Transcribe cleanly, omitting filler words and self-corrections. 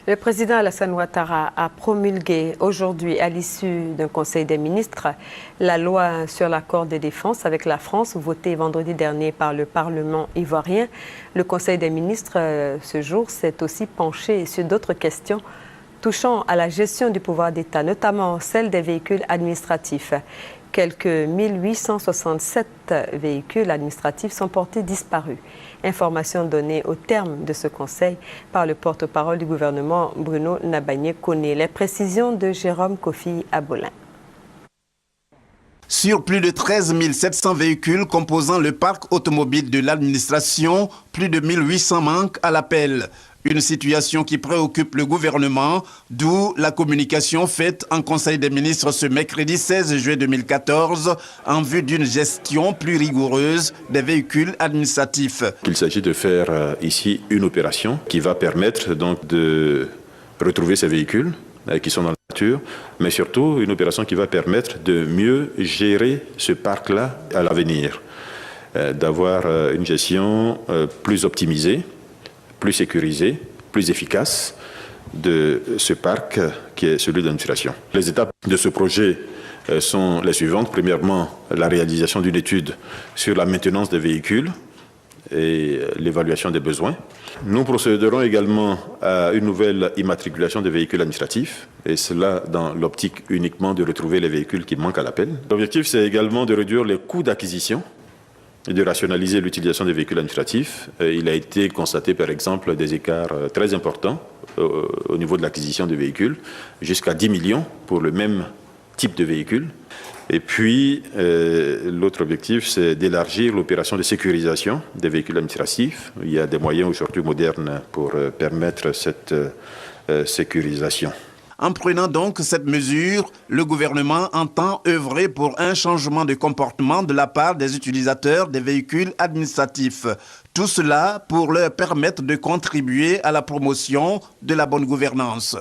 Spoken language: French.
Le président Alassane Ouattara a promulgué aujourd'hui, à l'issue d'un conseil des ministres, la loi sur l'accord de défense avec la France, votée vendredi dernier par le Parlement ivoirien. Le conseil des ministres, ce jour, s'est aussi penché sur d'autres questions touchant à la gestion du pouvoir d'État, notamment celle des véhicules administratifs. Quelques 1867 véhicules administratifs sont portés disparus. Information donnée au terme de ce conseil par le porte-parole du gouvernement Bruno Nabagné-Koné. Les précisions de Jérôme Kofi Abolin. Sur plus de 13 700 véhicules composant le parc automobile de l'administration, plus de 1800 manquent à l'appel. Une situation qui préoccupe le gouvernement, d'où la communication faite en Conseil des ministres ce mercredi 16 juillet 2014 en vue d'une gestion plus rigoureuse des véhicules administratifs. Il s'agit de faire ici une opération qui va permettre donc de retrouver ces véhicules qui sont dans la nature, mais surtout une opération qui va permettre de mieux gérer ce parc-là à l'avenir, d'avoir une gestion plus optimisée, plus sécurisé, plus efficace de ce parc qui est celui de l'administration. Les étapes de ce projet sont les suivantes. Premièrement, la réalisation d'une étude sur la maintenance des véhicules et l'évaluation des besoins. Nous procéderons également à une nouvelle immatriculation des véhicules administratifs, et cela dans l'optique uniquement de retrouver les véhicules qui manquent à l'appel. L'objectif, c'est également de réduire les coûts d'acquisition et de rationaliser l'utilisation des véhicules administratifs. Il a été constaté, par exemple, des écarts très importants au niveau de l'acquisition de véhicules, jusqu'à 10 millions pour le même type de véhicule. Et puis, l'autre objectif, c'est d'élargir l'opération de sécurisation des véhicules administratifs. Il y a des moyens aujourd'hui modernes pour permettre cette sécurisation. En prenant donc cette mesure, le gouvernement entend œuvrer pour un changement de comportement de la part des utilisateurs des véhicules administratifs. Tout cela pour leur permettre de contribuer à la promotion de la bonne gouvernance.